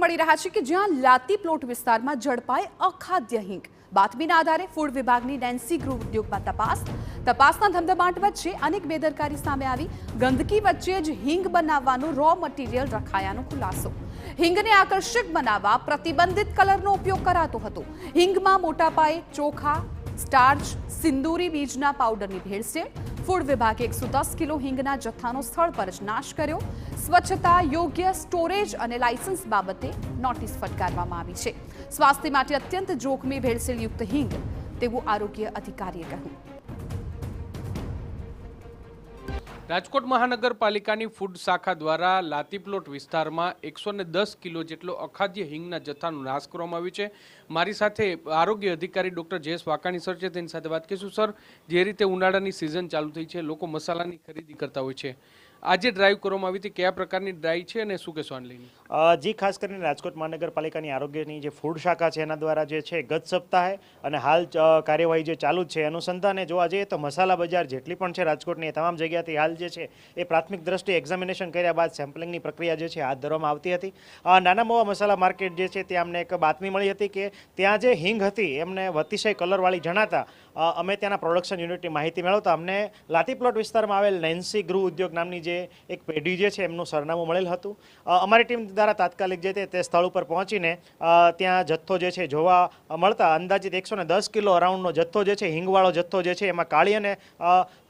મળી રહ્યા છે કે જ્યાં લાતી પ્લોટ વિસ્તારમાં ઝડપાય અખાદ્ય હિંગ। બાતમીના આધારે ફૂડ વિભાગની નેન્સી ગૃહ ઉદ્યોગમાં તપાસના ધમધમાટ વચ્ચે અનેક બેદરકારી સામે આવી। ગંદકી વચ્ચે જ હિંગ બનાવવાનું રો મટીરિયલ રખાયાનો ખુલાસો। હિંગને આકર્ષક બનાવવા પ્રતિબંધિત કલરનો ઉપયોગ કરાતો હતો। હિંગમાં મોટા પાયે ચોખા, સ્ટાર્ચ, સિંદૂરી બીજના પાવડરની ભેળસેળ। ફૂડ વિભાગે 110 કિલો હિંગના જથ્થાનો સ્થળ પર જ નાશ કર્યો। સ્વચ્છતા, યોગ્ય સ્ટોરેજ અને લાયસન્સ બાબતે નોટિસ ફટકારવામાં આવી છે। સ્વાસ્થ્ય માટે અત્યંત જોખમી ભેળસેળયુક્ત હિંગ તેવું આરોગ્ય અધિકારીએ કહ્યું। રાજકોટ મહાનગરપાલિકાની ફૂડ શાખા દ્વારા લાતીપ્લોટ વિસ્તારમાં 110 કિલો જેટલો અખાદ્ય હિંગના જથ્થાનો નાશ કરવામાં આવ્યો છે। મારી સાથે આરોગ્ય અધિકારી ડૉક્ટર જયેશ વાકાણી સર છે, તેની સાથે વાત કરીશું। સર, જે રીતે ઉનાળાની સિઝન ચાલુ થઈ છે, લોકો મસાલાની ખરીદી કરતા હોય છે, આજે ડ્રાઈવ કરવામાં આવી હતી, કયા પ્રકારની ડ્રાઈવ છે અને શું કહેશો આને લઈને? જી, ખાસ કરીને રાજકોટ મહાનગરપાલિકાની આરોગ્યની જે ફૂડ શાખા છે એના દ્વારા જે છે ગત સપ્તાહે અને હાલ કાર્યવાહી જે ચાલુ છે અનુસંધાને જોવા જઈએ તો મસાલા બજાર જેટલી પણ છે રાજકોટની તમામ જગ્યાથી હાલ જે છે એ પ્રાથમિક દ્રષ્ટિએ એક્ઝામિનેશન કર્યા બાદ સેમ્પલિંગની પ્રક્રિયા જે છે હાથ ધરવામાં આવતી હતી। નાના મોવા મસાલા માર્કેટ જે છે ત્યાં અમને એક બાતમી મળી હતી કે ત્યાં જે હિંગ હતી એમને અતિશય કલરવાળી જણાતા અમે ત્યાંના પ્રોડક્શન યુનિટની માહિતી મેળવતા અમને લાતીપ્લોટ વિસ્તારમાં આવેલ નેન્સી ગૃહ ઉદ્યોગ નામની જે એક પેઢી જે છે એમનું સરનામું મળેલ હતું। અમારી ટીમ દ્વારા તાત્કાલિક જે તે સ્થળ ઉપર પહોંચીને ત્યાં જથ્થો જે છે જોવા મળતા અંદાજિત 110 કિલો અરાઉન્ડનો જથ્થો જે છે હિંગવાળો જથ્થો જે છે એમાં કાળી અને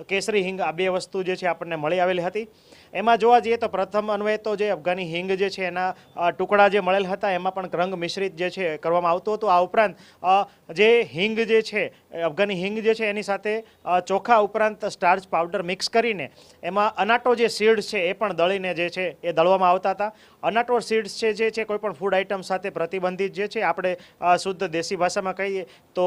કેસરી હિંગ આ બે વસ્તુ જે છે આપણને મળી આવેલી હતી। એમાં જોવા જઈએ તો પ્રથમ અન્વયે તો જે અફઘાની હિંગ જે છે એના ટુકડા જે મળેલ હતા એમાં પણ રંગ મિશ્રિત જે છે કરવામાં આવતું હતું। આ ઉપરાંત જે હિંગ જે છે અફઘાની હિંગ જે છે એની સાથે ચોખા ઉપરાંત સ્ટાર્ચ પાવડર મિક્સ કરીને એમાં અનાટો જે સીડ્સ છે એ પણ દળીને જે છે એ દળવામાં આવતા હતા। અનાટો સીડ્સ છે જે છે કોઈ પણ ફૂડ આઇટમ સાથે પ્રતિબંધિત જે છે આપણે શુદ્ધ દેશી ભાષામાં કહીએ તો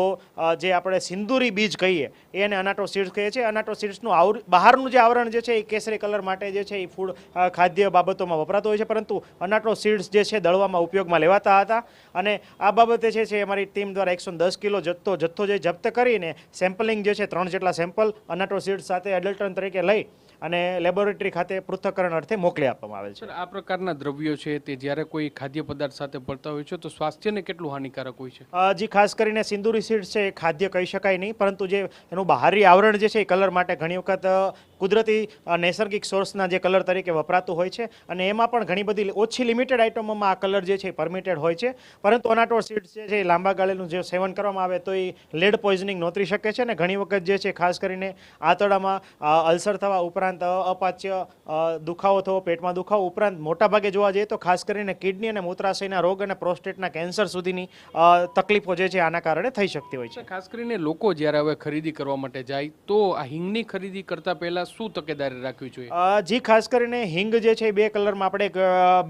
જે આપણે સિંદૂરી બીજ કહીએ એને અનાટો સીડ્સ કહીએ છીએ। અનાટો સીડ્સનું બહારનું જે આવરણ જે છે એ કેસરી કલર માટે જે છે એ ફૂડ ખાદ્ય બાબતોમાં વપરાતો હોય છે, પરંતુ અનાટો સીડ્સ જે છે દળવામાં ઉપયોગમાં લેવાતા હતા। અને આ બાબતે છે અમારી ટીમ દ્વારા 110 કિલો જથ્થો જે જપ્ત કરીને સેમ્પલિંગ જે છે 3 જેટલા સેમ્પલ અનાટો સીડ્સ સાથે એડલ્ટન તરીકે લઈ અને લેબોરેટરી ખાતે પૃથ્થકરણ અર્થે મોકલી આપવામાં આવેલ છે। આ પ્રકારના દ્રવ્યો છે તે જ્યારે કોઈ ખાદ્ય પદાર્થ સાથે ભળતા હોય છે તો સ્વાસ્થ્યને કેટલું હાનિકારક હોય છે? જી, ખાસ કરીને સિંદૂરી સીડ્સ છે એ ખાદ્ય કહી શકાય નહીં, પરંતુ જે એનું બહારી આવરણ જે છે એ કલર માટે ઘણી વખત કુદરતી નૈસર્ગિક સોર્સના જે કલર તરીકે વપરાતું હોય છે અને એમાં પણ ઘણી બધી ઓછી લિમિટેડ આઇટમોમાં આ કલર જે છે એ પરમિટેડ હોય છે, પરંતુ અનાટો સીડ્સ જે છે એ લાંબા ગાળેનું જે સેવન કરવામાં આવે તો એ લેડ પોઈઝનિંગ નોતરી શકે છે અને ઘણી વખત જે છે ખાસ કરીને આંતરડામાં અલ્સર થવા ઉપરાંત અપાચ્ય દુખાવો થવો, પેટમાં દુખાવો ઉપરાંત મોટાભાગે જોવા જઈએ તો ખાસ કરીને કિડની અને મૂત્રાશયના રોગ અને પ્રોસ્ટેટના કેન્સર સુધીની તકલીફો જે છે આના કારણે થઈ શકતી હોય છે। ખાસ કરીને લોકો જ્યારે હવે ખરીદી કરવા માટે જાય તો આ હિંગની ખરીદી કરતા પહેલા શું તકેદારી રાખવી જોઈએ? જી, ખાસ કરીને હિંગ જે છે બે કલરમાં આપણે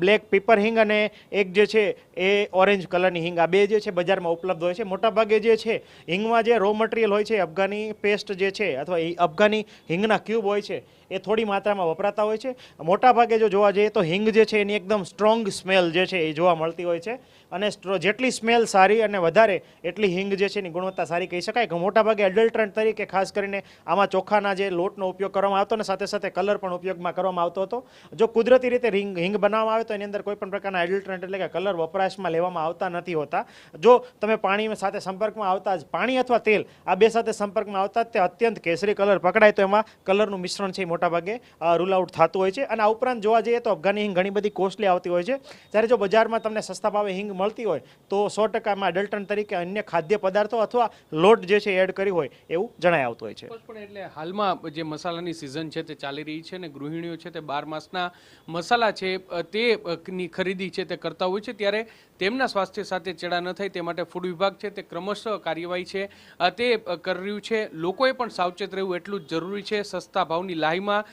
બ્લેક પીપર હિંગ અને એક જે છે એ ઓરેન્જ કલરની હિંગ આ બે જે છે બજારમાં ઉપલબ્ધ હોય છે। મોટાભાગે જે છે હિંગમાં જે રો મટીરિયલ હોય છે અફઘાની પેસ્ટ જે છે અથવા અફઘાની હિંગના ક્યુબ હોય છે એ થોડી માત્રામાં વપરાતા હોય છે। મોટાભાગે જો જોવા જઈએ તો હિંગ જે છે એની એકદમ સ્ટ્રોંગ સ્મેલ જે છે એ જોવા મળતી હોય છે અને જેટલી સ્મેલ સારી અને વધારે એટલી હિંગ જે છે એની ગુણવત્તા સારી કહી શકાય। મોટાભાગે એડલ્ટરન્ટ તરીકે ખાસ કરીને આમાં ચોખાના જે લોટનો ઉપયોગ કરવામાં આવતો અને સાથે સાથે કલર પણ ઉપયોગમાં કરવામાં આવતો હતો। જો કુદરતી રીતે હિંગ બનાવવામાં આવે તો એની અંદર કોઈ પણ પ્રકારના એડલ્ટરન્ટ એટલે કે કલર વપરાશમાં લેવામાં આવતા નથી હોતા। જો તમે પાણી સાથે સંપર્કમાં આવતા જ પાણી અથવા તેલ આ બે સાથે સંપર્કમાં આવતા જ તે અત્યંત કેસરી કલર પકડાય તો એમાં કલરનું મિશ્રણ છે મોટાભાગે રૂલ આઉટ થતું હોય છે। અને આ ઉપરાંત જોવા જઈએ તો અફઘાની હિંગ ઘણી બધી કોસ્ટલી આવતી હોય છે, જ્યારે જો બજારમાં તમને સસ્તા ભાવે હિંગ મળતી હોય તો 100% એડલ્ટન તરીકે અન્ય ખાદ્ય પદાર્થો અથવા લોટ જે છે એડ કરી હોય એવું જણાઈ આવતું હોય છે। પણ એટલે હાલમાં જે મસાલાની સિઝન છે તે ચાલી રહી છે અને ગૃહિણીઓ છે તે 12 માસના મસાલા છે તેની ખરીદી છે તે કરતા હોય છે, ત્યારે તેમના સ્વાસ્થ્ય સાથે ચેડા ન થાય તે માટે ફૂડ વિભાગ છે તે ક્રમશઃ કાર્યવાહી છે તે કરી રહ્યું છે। લોકોએ પણ સાવચેત રહેવું એટલું જ જરૂરી છે। સસ્તા ભાવની લાહીમાં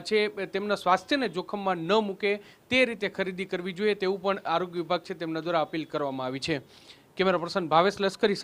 છે તેમના સ્વાસ્થ્યને જોખમમાં ન મૂકે તે રીતે ખરીદી કરવી જોઈએ તેવું પણ આરોગ્ય વિભાગ છે તેમના દ્વારા અપીલ કરવામાં આવી છે। કેમેરા પર્સન ભાવેશ લશ્કરી